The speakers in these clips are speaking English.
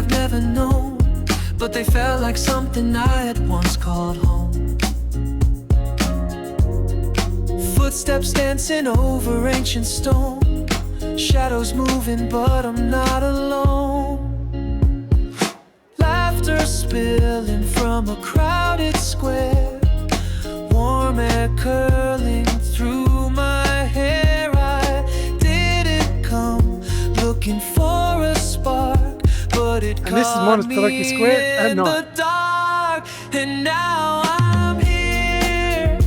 I've never known, but they felt like something I had once called home. Footsteps dancing over ancient stone, shadows moving but I'm not alone. Laughter spilling from a crowded square, warm air curling through my hair. I didn't come looking for a spark, but it And this is caught Monastiraki me Square at in night. the dark. And now I'm here,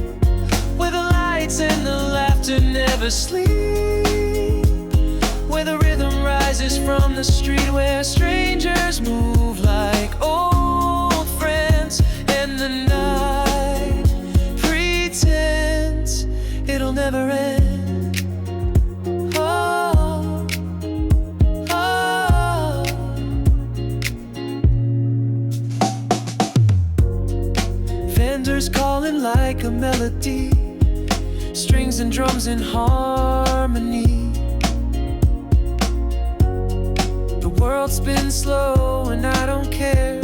where the lights and the laughter never sleep, where the rhythm rises from the street, where strangers move like old friends, and the night pretends it'll never end. Oh, oh. Vendors calling like a melody, strings and drums in harmony. The world spins slow and I don't care,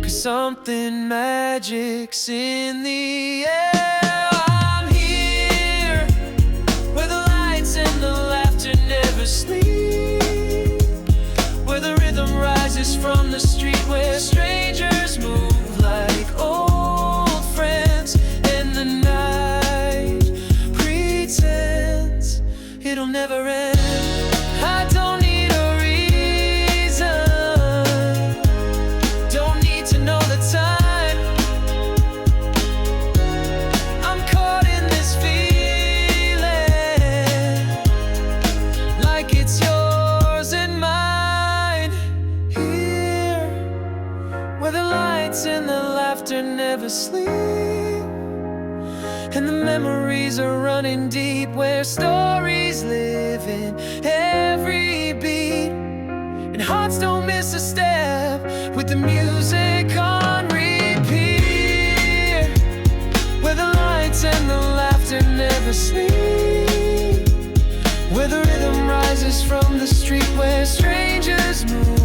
'cause something magic's in the air. I'm here, where the lights and the laughter never sleep, where the rhythm rises from the street, where strangers move like old friends, and the night pretends it'll never end. I don't need a reason, don't need to know the time. I'm caught in this feeling, like it's yours and mine. Here, where the lights and the laughter never sleep, and the memories are running deep, where stories live in every beat, and hearts don't miss a step with the music on repeat, where the lights and the laughter never sleep, where the rhythm rises from the street, where strangers move